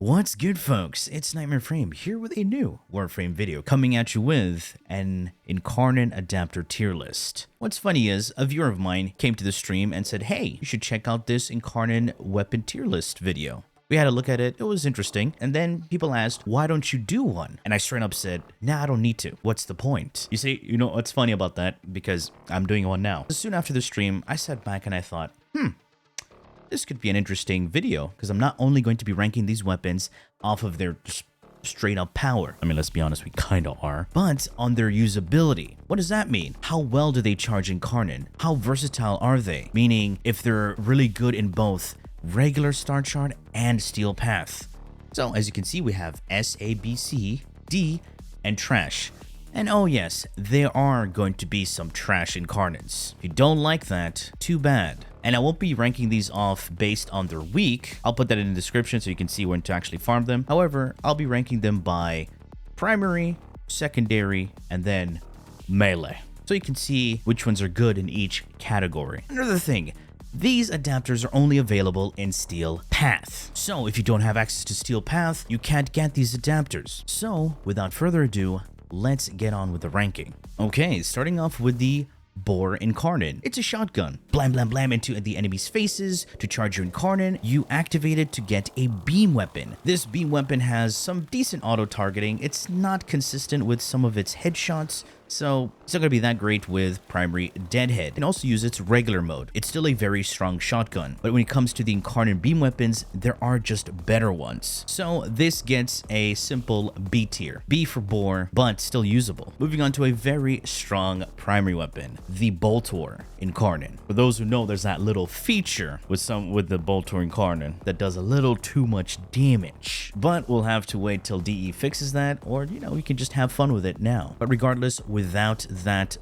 What's good, folks? It's Nightmare Frame here with a new Warframe video coming at you with an Incarnon Adaptor Tier List. What's funny is a viewer of mine came to the stream and said, hey, you should check out this Incarnon Weapon Tier List video. We had a look at it, it was interesting, and then people asked, why don't you do one? And I straight up said, nah, I don't need to. What's the point? You see, you know what's funny about that? Because I'm doing one now. Soon after the stream, I sat back and I thought, this could be an interesting video, because I'm not only going to be ranking these weapons off of their straight up power. I mean, let's be honest, we kinda are. But on their usability. What does that mean? How well do they charge Incarnon? How versatile are they? Meaning, if they're really good in both regular Star Chart and Steel Path. So, as you can see, we have S, A, B, C, D, and Trash. And oh yes, there are going to be some trash Incarnons. If you don't like that, too bad. And I won't be ranking these off based on their week. I'll put that in the description so you can see when to actually farm them. However, I'll be ranking them by primary, secondary, and then melee. So you can see which ones are good in each category. Another thing, these adapters are only available in Steel Path. So if you don't have access to Steel Path, you can't get these adapters. So without further ado, let's get on with the ranking. Okay, starting off with the Boar Incarnon. It's a shotgun. Blam blam blam into the enemy's faces. To charge your Incarnon, you activate it to get a beam weapon. This beam weapon has some decent auto targeting. It's not consistent with some of its headshots, so it's not going to be that great with primary deadhead. You can also use its regular mode. It's still a very strong shotgun, but when it comes to the Incarnon beam weapons, there are just better ones. So this gets a simple B tier. B for Boar, but still usable. Moving on to a very strong primary weapon, the Boltor Incarnon. For those who know, there's that little feature with the Boltor Incarnon that does a little too much damage. But we'll have to wait till DE fixes that, or you know, we can just have fun with it now. But regardless, without that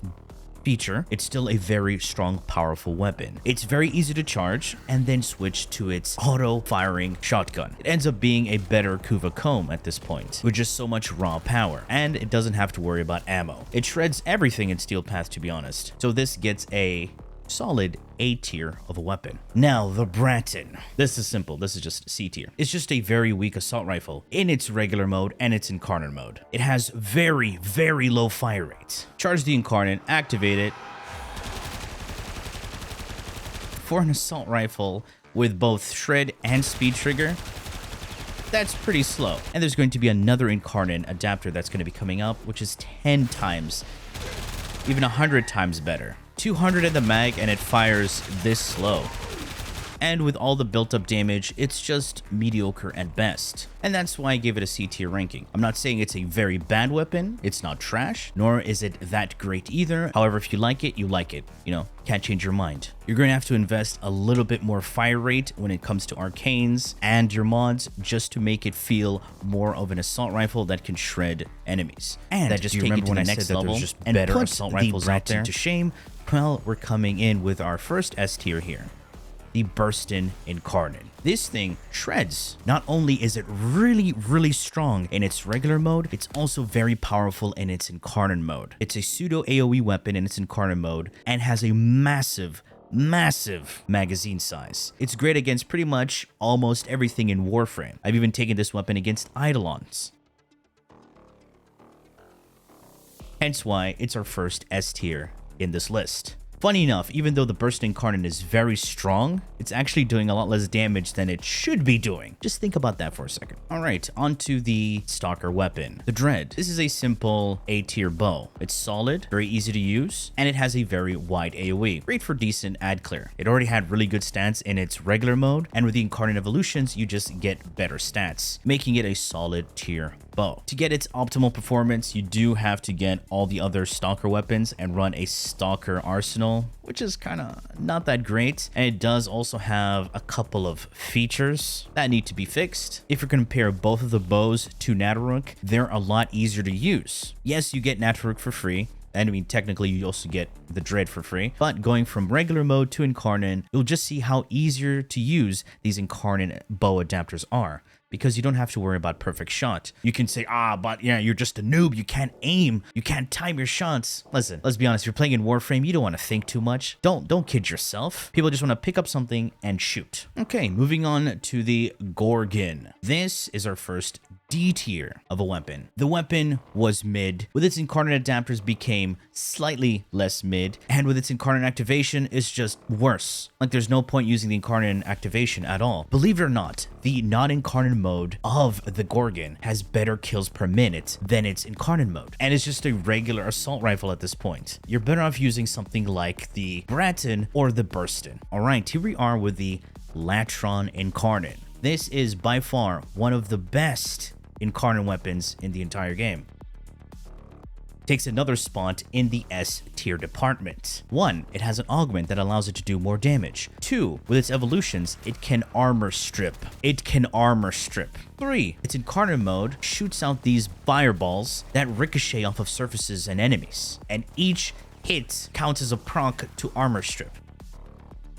feature, it's still a very strong, powerful weapon. It's very easy to charge and then switch to its auto-firing shotgun. It ends up being a better Kuva comb at this point, with just so much raw power, and it doesn't have to worry about ammo. It shreds everything in Steel Path, to be honest. So this gets a solid A tier of a weapon. Now, the Braton. This is simple. This is just C tier. It's just a very weak assault rifle in its regular mode and its Incarnon mode. It has very, very low fire rate. Charge the Incarnon, activate it. For an assault rifle with both shred and speed trigger, that's pretty slow. And there's going to be another Incarnon adapter that's going to be coming up, which is 10 times, even 100 times better. 200 in the mag and it fires this slow. And with all the built-up damage, it's just mediocre at best. And that's why I gave it a C tier ranking. I'm not saying it's a very bad weapon, it's not trash, nor is it that great either. However, if you like it, you like it. You know, can't change your mind. You're going to have to invest a little bit more fire rate when it comes to arcanes and your mods just to make it feel more of an assault rifle that can shred enemies. And that just take it to the next level just and better put assault rifles out there to shame. Well, we're coming in with our first S tier here, the Burston Incarnon. This thing shreds. Not only is it really, really strong in its regular mode, it's also very powerful in its Incarnon mode. It's a pseudo AoE weapon in its Incarnon mode and has a massive magazine size. It's great against pretty much almost everything in Warframe. I've even taken this weapon against Eidolons. Hence why it's our first S tier in this list. Funny enough, even though the Burston Incarnon is very strong, it's actually doing a lot less damage than it should be doing. Just think about that for a second. Alright, onto the Stalker weapon, the Dread. This is a simple A tier bow. It's solid, very easy to use, and it has a very wide AoE. Great for decent ad clear. It already had really good stats in its regular mode, and with the Incarnon evolutions, you just get better stats, making it a solid tier bow. To get its optimal performance, you do have to get all the other Stalker weapons and run a Stalker arsenal, which is kind of not that great. And it does also have a couple of features that need to be fixed. If you compare both of the bows to Nataruk, they're a lot easier to use. Yes, you get Nataruk for free, And I mean, technically, you also get the Dread for free. But going from regular mode to Incarnon, you'll just see how easier to use these Incarnon bow adapters are, because you don't have to worry about perfect shot. You can say, but yeah, you're just a noob. You can't aim. You can't time your shots. Listen, let's be honest. If you're playing in Warframe, you don't want to think too much. Don't kid yourself. People just want to pick up something and shoot. Okay, moving on to the Gorgon. This is our first D tier of a weapon. The weapon was mid. With its Incarnon adapters became slightly less mid, and with its Incarnon activation it's just worse. Like, there's no point using the Incarnon activation at all. Believe it or not, the non-Incarnon mode of the Gorgon has better kills per minute than its Incarnon mode, and it's just a regular assault rifle at this point. You're better off using something like the Braton or the Burston. Alright, here we are with the Latron Incarnon. This is by far one of the best Incarnon weapons in the entire game. Takes another spot in the S tier department. 1, it has an augment that allows it to do more damage. 2, with its evolutions, it can armor strip. 3, its Incarnon mode shoots out these fireballs that ricochet off of surfaces and enemies, and each hit counts as a proc to armor strip.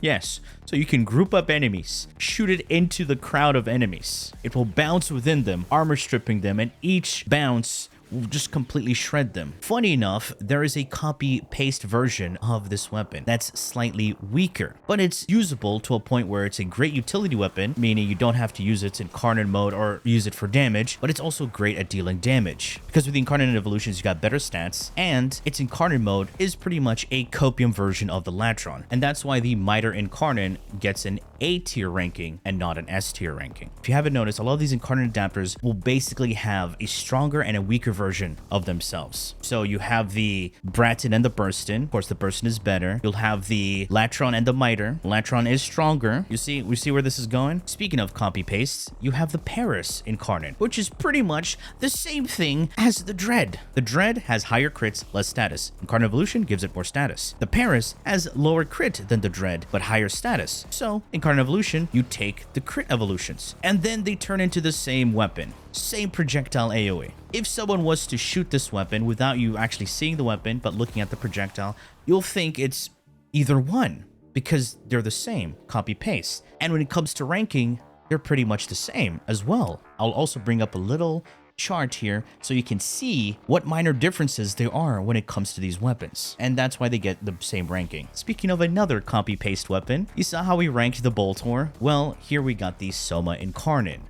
Yes, so you can group up enemies, shoot it into the crowd of enemies. It will bounce within them, armor stripping them, and each bounce will just completely shred them. Funny enough, there is a copy-paste version of this weapon that's slightly weaker, but it's usable to a point where it's a great utility weapon, meaning you don't have to use its Incarnon mode or use it for damage, but it's also great at dealing damage. Because with the Incarnon evolutions, you got better stats, and its Incarnon mode is pretty much a copium version of the Latron, and that's why the Miter Incarnon gets an A tier ranking and not an S tier ranking. If you haven't noticed, a lot of these Incarnon adapters will basically have a stronger and a weaker version of themselves. So you have the Braton and the Burston. Of course, the Burston is better. You'll have the Latron and the Miter. Latron is stronger. We see where this is going? Speaking of copy pastes, you have the Paris Incarnon, which is pretty much the same thing as the Dread. The Dread has higher crits, less status. Incarnon evolution gives it more status. The Paris has lower crit than the Dread, but higher status. So, Incarnon evolution, you take the crit evolutions, and then they turn into the same weapon. Same projectile AoE. If someone was to shoot this weapon without you actually seeing the weapon but looking at the projectile, you'll think it's either one because they're the same, copy paste. And when it comes to ranking, they're pretty much the same as well. I'll also bring up a little chart here so you can see what minor differences there are when it comes to these weapons, and that's why they get the same ranking. Speaking of another copy paste weapon, you saw how we ranked the Boltor? Well, here we got the Soma Incarnon.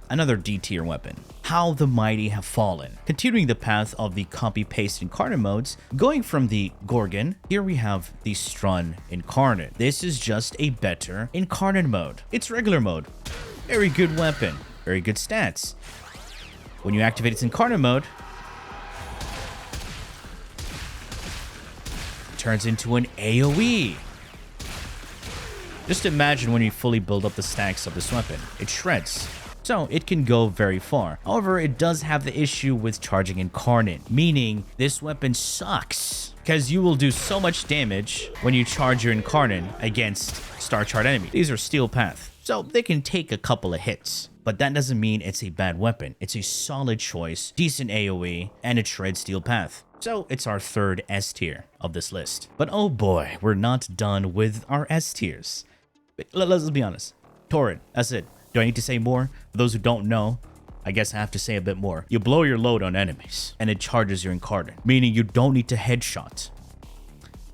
Another D tier weapon. How the mighty have fallen. Continuing the path of the copy-paste Incarnon modes, going from the Gorgon, here we have the Strun Incarnon. This is just a better Incarnon mode. It's regular mode. Very good weapon. Very good stats. When you activate its Incarnon mode, it turns into an AoE. Just imagine when you fully build up the stacks of this weapon. It shreds. So it can go very far. However, it does have the issue with charging Incarnon, meaning this weapon sucks because you will do so much damage when you charge your Incarnon against star chart enemies. These are steel path, so they can take a couple of hits. But that doesn't mean it's a bad weapon. It's a solid choice, decent AoE, and it shreds steel path. So it's our third S tier of this list. But oh boy, we're not done with our S tiers. Let's be honest. Torid, that's it. Do I need to say more? For those who don't know, I guess I have to say a bit more. You blow your load on enemies, and it charges your Incarnon, meaning you don't need to headshot.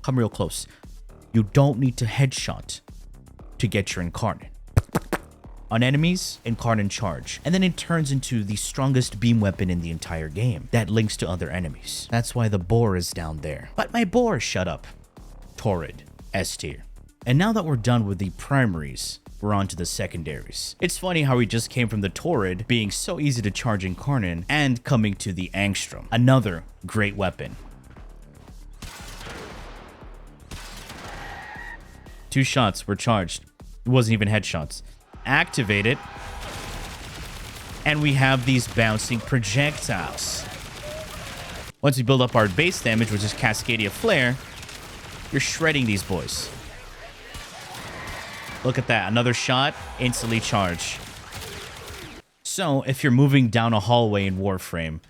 Come real close. You don't need to headshot to get your Incarnon. On enemies, Incarnon charge, and then it turns into the strongest beam weapon in the entire game that links to other enemies. That's why the Boar is down there. But my Boar, shut up. Torid, S tier. And now that we're done with the primaries, we're on to the secondaries. It's funny how we just came from the Torid being so easy to charge Incarnon and coming to the Angstrum, another great weapon. 2 shots were charged. It wasn't even headshots. Activate it, and we have these bouncing projectiles. Once we build up our base damage, which is Cascadia Flare, you're shredding these boys. Look at that. Another shot, instantly charge. So, if you're moving down a hallway in Warframe,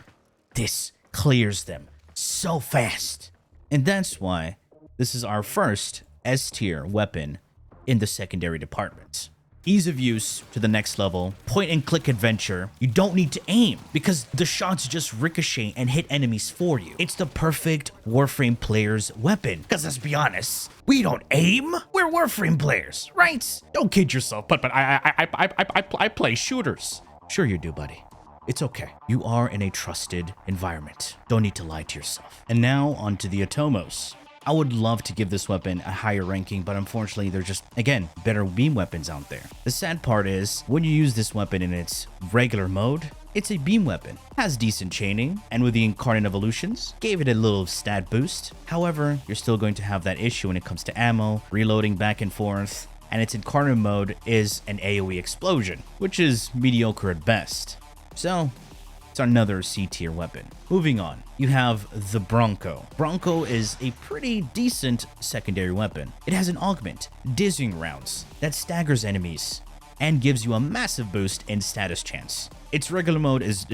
this clears them so fast. And that's why this is our first S tier weapon in the secondary department. Ease of use to the next level, point and click adventure. You don't need to aim because the shots just ricochet and hit enemies for you. It's the perfect Warframe player's weapon. Because let's be honest, we don't aim. We're Warframe players, right? Don't kid yourself. But I play shooters. Sure you do, buddy. It's okay. You are in a trusted environment. Don't need to lie to yourself. And now onto the Atomos. I would love to give this weapon a higher ranking, but unfortunately there's just, again, better beam weapons out there. The sad part is, when you use this weapon in its regular mode, it's a beam weapon. Has decent chaining, and with the Incarnon evolutions, gave it a little stat boost. However, you're still going to have that issue when it comes to ammo, reloading back and forth, and its Incarnon mode is an AoE explosion, which is mediocre at best. So, it's another C tier weapon. Moving on, you have the Bronco. Bronco is a pretty decent secondary weapon. It has an augment, dizzying rounds, that staggers enemies and gives you a massive boost in status chance. Its regular mode is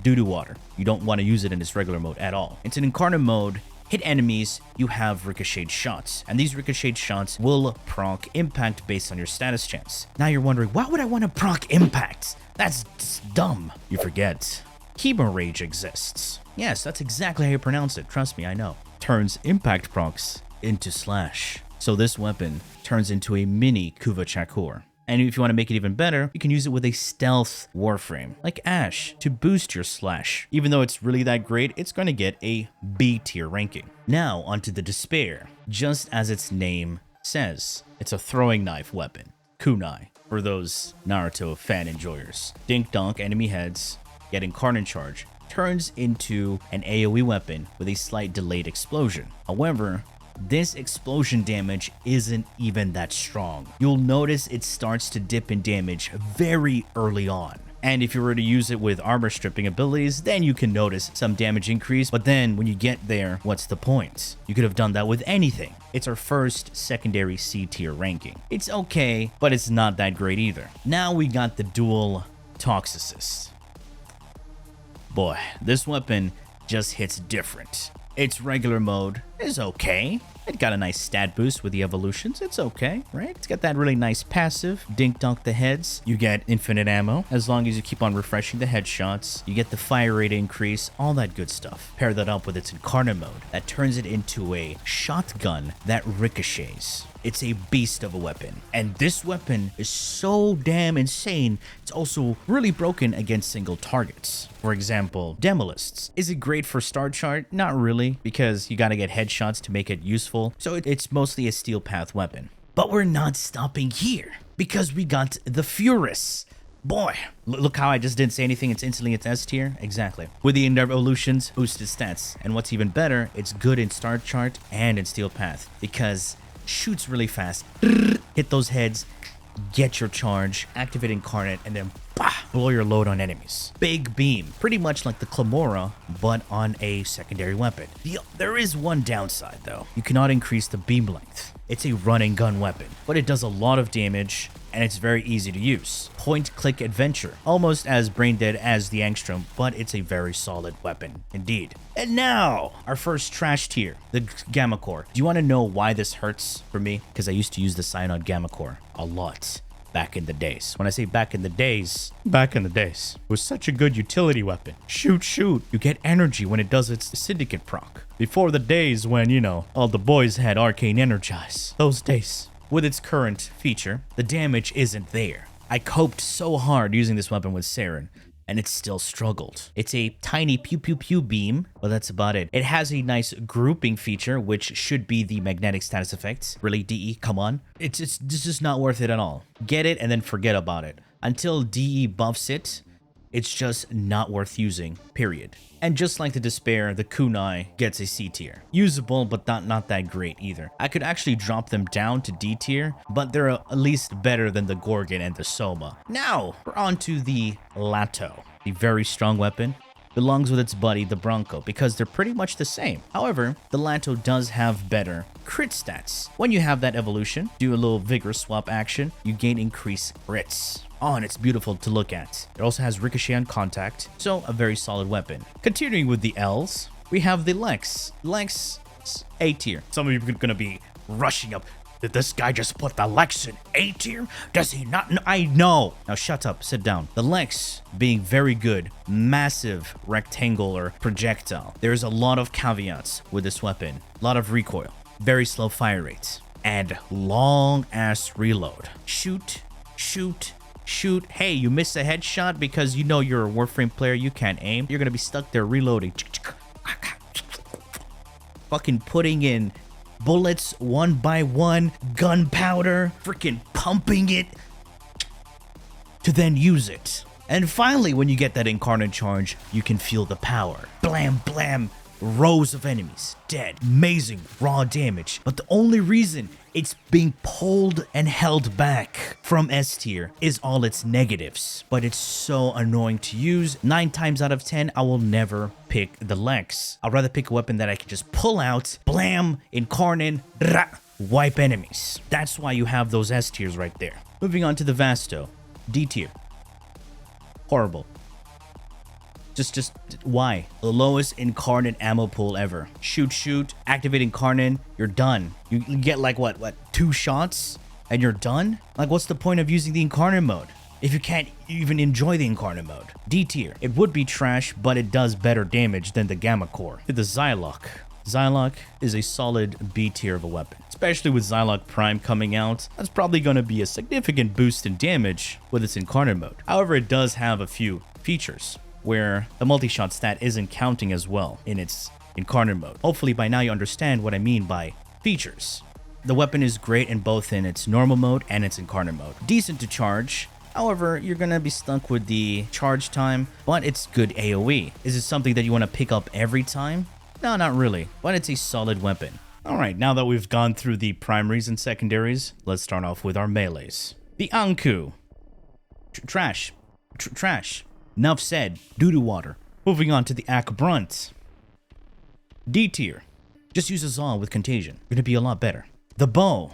doo-doo water. You don't want to use it in its regular mode at all. It's an Incarnon mode. Hit enemies, you have ricocheted shots, and these ricocheted shots will proc impact based on your status chance. Now you're wondering, why would I want to proc impact? That's dumb. You forget. Chemo Rage exists. Yes, that's exactly how you pronounce it. Trust me, I know. Turns impact procs into slash. So this weapon turns into a mini Kuva Chakor. And if you want to make it even better, you can use it with a stealth Warframe, like Ash, to boost your slash. Even though it's really that great, it's going to get a B tier ranking. Now, onto the Despair. Just as its name says, it's a throwing knife weapon. Kunai, for those Naruto fan enjoyers. Dink-donk enemy heads, get Incarnon charge, turns into an AoE weapon with a slight delayed explosion. However, this explosion damage isn't even that strong. You'll notice it starts to dip in damage very early on. And if you were to use it with armor stripping abilities, then you can notice some damage increase. But then when you get there, what's the point? You could have done that with anything. It's our first secondary C tier ranking. It's okay, but it's not that great either. Now we got the dual Toxocyst. Boy, this weapon just hits different. Its regular mode is okay. It got a nice stat boost with the evolutions. It's okay, right? It's got that really nice passive. Dink-donk the heads. You get infinite ammo as long as you keep on refreshing the headshots. You get the fire rate increase, all that good stuff. Pair that up with its Incarnon mode that turns it into a shotgun that ricochets. It's a beast of a weapon. And this weapon is so damn insane, it's also really broken against single targets. For example, Demolists. Is it great for star chart? Not really, because you gotta get headshots to make it useful. So it's mostly a steel path weapon. But we're not stopping here, because we got the Furis. Boy, look how I just didn't say anything. It's instantly its S tier. Exactly. With the evolutions, boosted stats. And what's even better, it's good in star chart and in steel path, because shoots really fast, hit those heads, get your charge, activate Incarnate, and then blow your load on enemies. Big beam, pretty much like the Clamora, but on a secondary weapon. There is one downside though. You cannot increase the beam length. It's a run and gun weapon, but it does a lot of damage and it's very easy to use. Point-click adventure, almost as brain dead as the Angstrum, but it's a very solid weapon indeed. And now, our first trash tier, the Gammacor. Do you want to know why this hurts for me? Because I used to use the Cyanide Gammacor a lot back in the days. When I say back in the days, it was such a good utility weapon. Shoot. You get energy when it does its Syndicate proc. Before the days when, you know, all the boys had Arcane Energize. Those days. With its current feature, the damage isn't there. I coped so hard using this weapon with Saren, and it still struggled. It's a tiny pew beam, but that's about it. It has a nice grouping feature, which should be the magnetic status effects. Really, DE, come on. It's just not worth it at all. Get it and then forget about it. Until DE buffs it, it's just not worth using, period. And just like the Despair, the Kunai gets a C tier. Usable, but not that great either. I could actually drop them down to D tier, but they're at least better than the Gorgon and the Soma. Now, we're on to the Lato. The very strong weapon belongs with its buddy, the Bronco, because they're pretty much the same. However, the Lato does have better crit stats. When you have that evolution, do a little vigor swap action, you gain increased crits. Oh, and it's beautiful to look at. It also has ricochet on contact, so a very solid weapon. Continuing with the L's, we have the Lex. Lex A tier. Some of you are gonna be rushing up. Did this guy just put the Lex in A tier? Does he not know? I know. Now shut up, sit down. The Lex being very good, massive rectangular projectile. There's a lot of caveats with this weapon. A lot of recoil, very slow fire rates, and long ass reload. Shoot, shoot, shoot. Hey, you missed a headshot because you know you're a Warframe player, you can't aim. You're gonna be stuck there reloading. Fucking putting in bullets one by one, gunpowder, freaking pumping it to then use it. And finally, when you get that incarnate charge, you can feel the power. Blam, blam, rows of enemies, dead. Amazing raw damage. But the only reason it's being pulled and held back from S tier is all its negatives. But it's so annoying to use. 9 times out of 10, I will never pick the Lex. I'd rather pick a weapon that I can just pull out, blam, incarnate, wipe enemies. That's why you have those S tiers right there. Moving on to the Vasto. D tier. Horrible. Just why? The lowest incarnate ammo pool ever. Shoot, activate incarnate, you're done. You get like what 2 shots and you're done? Like, what's the point of using the incarnate mode if you can't even enjoy the incarnate mode? D tier. It would be trash, but it does better damage than the Gammacor. The Zylok. Zylok is a solid B tier of a weapon, especially with Zylok Prime coming out. That's probably going to be a significant boost in damage with its incarnate mode. However, it does have a few features where the multi-shot stat isn't counting as well in its incarnate mode. Hopefully by now you understand what I mean by features. The weapon is great in both in its normal mode and its incarnate mode. Decent to charge. However, you're gonna be stuck with the charge time, but it's good AoE. Is it something that you want to pick up every time? No, not really, but it's a solid weapon. Alright, now that we've gone through the primaries and secondaries, let's start off with our melees. The Anku. Trash. Trash. Enough said. Doo-doo water. Moving on to the Ack Brunt. D tier. Just use a Zaw with Contagion. Gonna be a lot better. The Bow.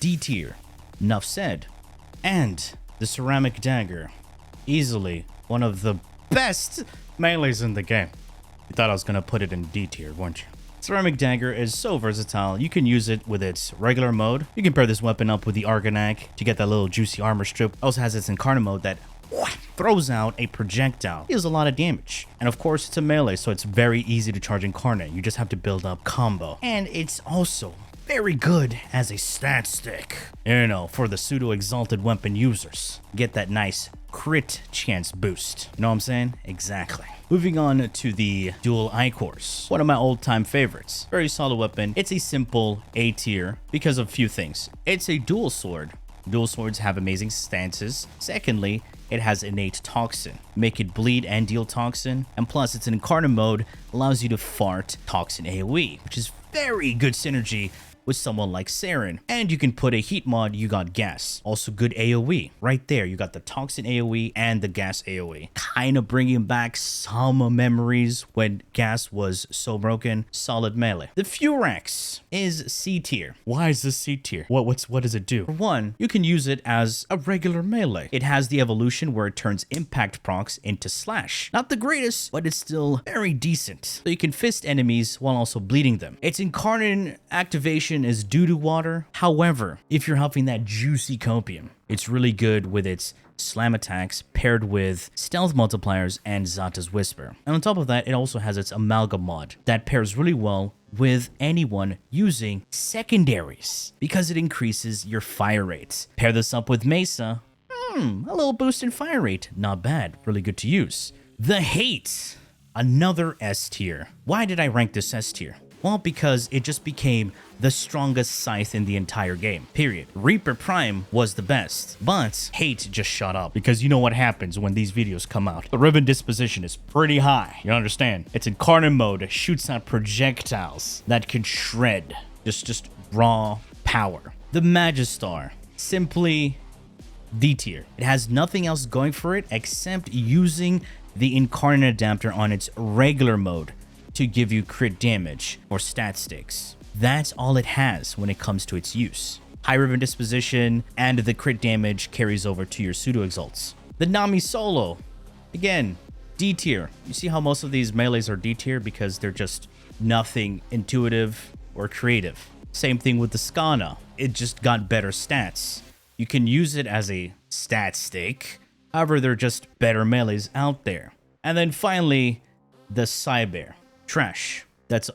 D tier. Enough said. And the Ceramic Dagger. Easily one of the best melees in the game. You thought I was gonna put it in D tier, weren't you? Ceramic Dagger is so versatile. You can use it with its regular mode. You can pair this weapon up with the Argonac to get that little juicy armor strip. It also has its incarnate mode that throws out a projectile. It deals a lot of damage. And of course, it's a melee, so it's very easy to charge incarnate. You just have to build up combo. And it's also very good as a stat stick. You know, for the pseudo-exalted weapon users. Get that nice crit chance boost. You know what I'm saying? Exactly. Moving on to the dual Ichors. One of my old-time favorites. Very solid weapon. It's a simple A tier because of a few things. It's a dual sword. Dual swords have amazing stances. Secondly, it has innate toxin. Make it bleed and deal toxin. And plus, it's an incarnate mode, allows you to fart toxin AoE, which is very good synergy with someone like Saren. And you can put a heat mod, you got gas. Also good AoE. Right there, you got the toxin AoE and the gas AoE. Kind of bringing back some memories when gas was so broken. Solid melee. The Furax is C tier. Why is this C tier? What does it do? For one, you can use it as a regular melee. It has the evolution where it turns impact procs into slash. Not the greatest, but it's still very decent. So you can fist enemies while also bleeding them. Its incarnate activation is doo-doo water. However, if you're huffing that juicy copium, it's really good with its slam attacks paired with stealth multipliers and Zata's Whisper. And on top of that, it also has its amalgam mod that pairs really well with anyone using secondaries because it increases your fire rates. Pair this up with Mesa, a little boost in fire rate. Not bad, really good to use. The Hate, another S tier. Why did I rank this S tier? Well, because it just became the strongest scythe in the entire game, period. Reaper Prime was the best, but Hate just shut up because you know what happens when these videos come out. The ribbon disposition is pretty high, you understand? It's incarnate mode, it shoots out projectiles that can shred. Just raw power. The Magistar, simply D tier. It has nothing else going for it except using the Incarnon Adaptor on its regular mode to give you crit damage or stat sticks. That's all it has when it comes to its use. High ribbon disposition and the crit damage carries over to your pseudo exalts. The Nami solo, again, D tier. You see how most of these melees are D tier because they're just nothing intuitive or creative. Same thing with the Skana. It just got better stats. You can use it as a stat stake. However, there are just better melees out there. And then finally, the Sibear. Trash.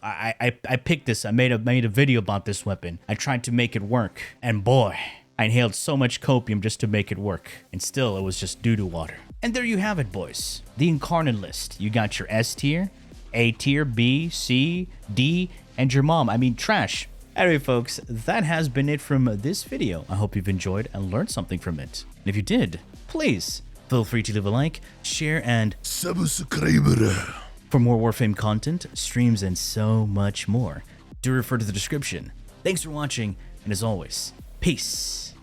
I picked this. I made a video about this weapon. I tried to make it work. And boy, I inhaled so much copium just to make it work. And still, it was just doo-doo water. And there you have it, boys. The Incarnon list. You got your S tier, A tier, B, C, D, and your mom. I mean, trash. Anyway, folks, that has been it from this video. I hope you've enjoyed and learned something from it. And if you did, please feel free to leave a like, share, and subscribe for more Warframe content, streams, and so much more. Do refer to the description. Thanks for watching, and as always, peace.